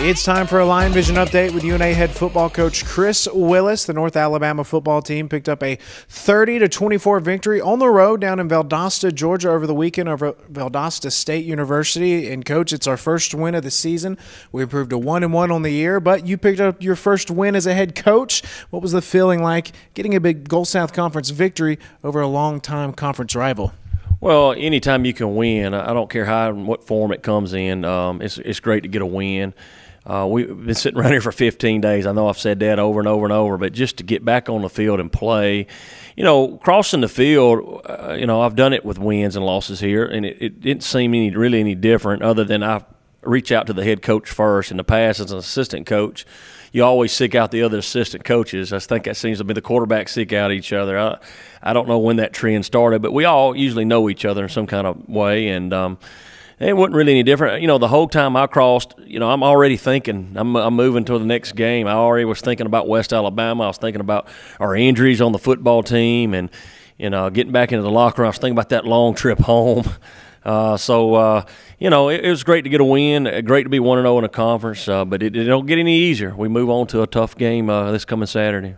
It's time for a Lion Vision update with UNA head football coach Chris Willis. The North Alabama football team picked up a 30-24 victory on the road down in Valdosta, Georgia over the weekend over Valdosta State University. And coach, it's our first win of the season. We improved to 1-1 on the year, but you picked up your first win as a head coach. What was the feeling like getting a big Gulf South Conference victory over a longtime conference rival? Well, anytime you can win, I don't care how and what form it comes in, it's great to get a win. We've been sitting around here for 15 days. I know I've said that over and over and over, but just to get back on the field and play, crossing the field, I've done it with wins and losses here, and it didn't seem really any different other than I reach out to the head coach first. In the past, as an assistant coach, you always seek out the other assistant coaches. I think that seems to be the quarterbacks seek out each other. I don't know when that trend started, but we all usually know each other in some kind of way, and it wasn't really any different. The whole time I crossed, I'm already thinking I'm moving to the next game. I already was thinking about West Alabama. I was thinking about our injuries on the football team and, getting back into the locker room. I was thinking about that long trip home. It was great to get a win, great to be 1-0 in a conference, but it don't get any easier. We move on to a tough game this coming Saturday.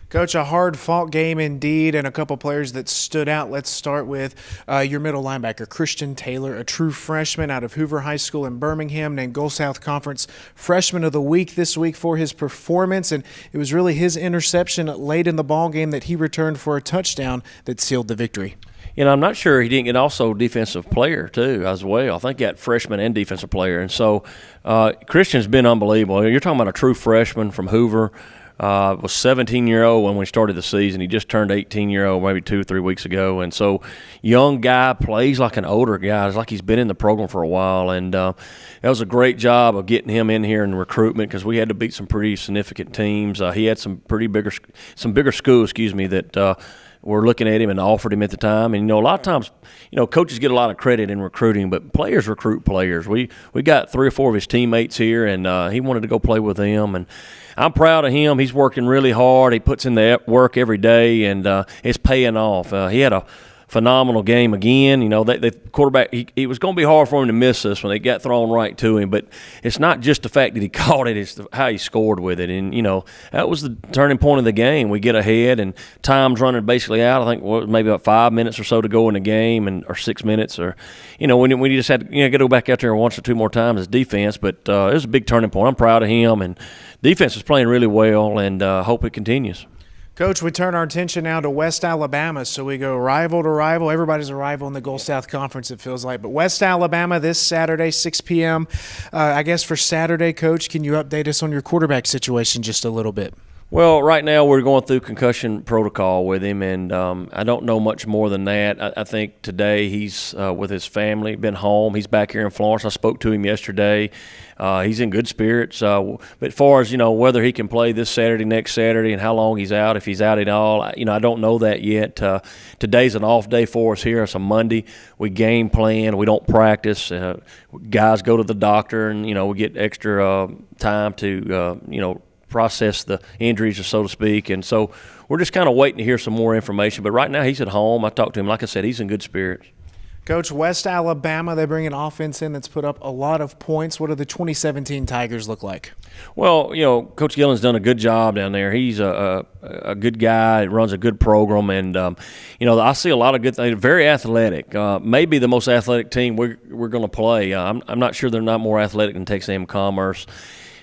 Coach, a hard-fought game indeed, and a couple players that stood out. Let's start with your middle linebacker, Christian Taylor, a true freshman out of Hoover High School in Birmingham, named Gulf South Conference Freshman of the Week this week for his performance, and it was really his interception late in the ball game that he returned for a touchdown that sealed the victory. I'm not sure he didn't get also defensive player, too, as well. I think he got freshman and defensive player. And so Christian's been unbelievable. You're talking about a true freshman from Hoover. Was 17-year-old when we started the season. He just turned 18-year-old maybe 2 or 3 weeks ago. And so young guy, plays like an older guy. It's like he's been in the program for a while. And that was a great job of getting him in here in recruitment because we had to beat some pretty significant teams. He had some bigger schools, that were looking at him and offered him at the time. And, a lot of times, coaches get a lot of credit in recruiting, but players recruit players. We got 3 or 4 of his teammates here, and he wanted to go play with them. And I'm proud of him. He's working really hard. He puts in the work every day, and it's paying off. He had a phenomenal game again. The quarterback, it was going to be hard for him to miss this when it got thrown right to him, but it's not just the fact that he caught it, it's how he scored with it. And, that was the turning point of the game. We get ahead, and time's running basically out. I think maybe about 5 minutes or so to go in the game, or 6 minutes. Or, we just had to go back out there once or 2 more times as defense, but it was a big turning point. I'm proud of him, and defense is playing really well, and hope it continues. Coach, we turn our attention now to West Alabama, so we go rival to rival. Everybody's a rival in the Gulf South Conference, it feels like. But West Alabama this Saturday, 6 p.m. I guess for Saturday, Coach, can you update us on your quarterback situation just a little bit? Well, right now we're going through concussion protocol with him, and I don't know much more than that. I think today he's with his family, been home. He's back here in Florence. I spoke to him yesterday. He's in good spirits. But as far as, whether he can play this Saturday, next Saturday, and how long he's out, if he's out at all, I don't know that yet. Today's an off day for us here. It's a Monday. We game plan. We don't practice. Guys go to the doctor, and, we get extra time to, process the injuries, so to speak. And so we're just kind of waiting to hear some more information. But right now he's at home. I talked to him. Like I said, he's in good spirits. Coach, West Alabama, they bring an offense in that's put up a lot of points. What do the 2017 Tigers look like? Well, Coach Gillen's done a good job down there. He's a good guy, runs a good program, and, I see a lot of good things. Very athletic. Maybe the most athletic team we're going to play. I'm not sure they're not more athletic than Texas A&M Commerce.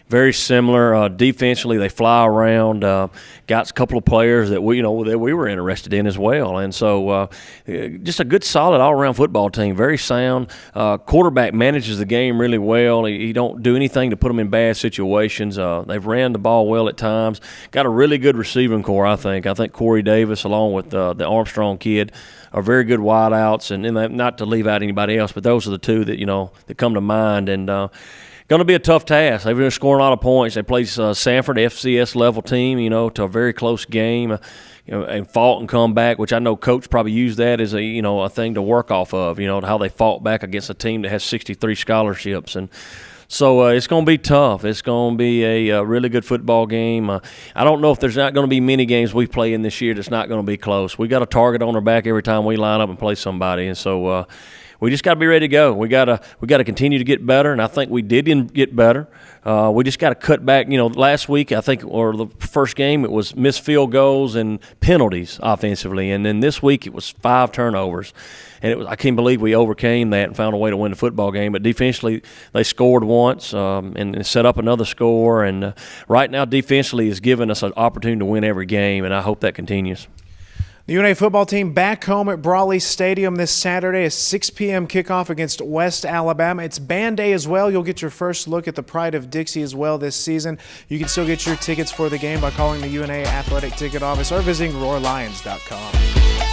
Very similar. Defensively, they fly around. Got a couple of players that we were interested in as well, and so just a good, solid all-around football team. Very sound. Quarterback manages the game really well. He don't do anything to put them in bad situations. They've ran the ball well at times. Got a really good receiving core. I think Corey Davis, along with the Armstrong kid, are very good wideouts, and not to leave out anybody else, but those are the two that come to mind. And going to be a tough task. They've been scoring a lot of points. They play Sanford, FCS level team, to a very close game, and fought and come back, which I know Coach probably used that as a thing to work off of, how they fought back against a team that has 63 scholarships. And so it's going to be tough. It's going to be a really good football game. I don't know if there's not going to be many games we play in this year that's not going to be close. We got a target on our back every time we line up and play somebody, and so we just got to be ready to go. We got to continue to get better, and I think we did get better. We just got to cut back. Last week I think, or the first game, it was missed field goals and penalties offensively, and then this week it was 5 turnovers. And I can't believe we overcame that and found a way to win the football game. But defensively, they scored once and set up another score. And right now, defensively is giving us an opportunity to win every game, and I hope that continues. The UNA football team back home at Brawley Stadium this Saturday, a 6 p.m. kickoff against West Alabama. It's band day as well. You'll get your first look at the Pride of Dixie as well this season. You can still get your tickets for the game by calling the UNA Athletic Ticket Office or visiting RoarLions.com.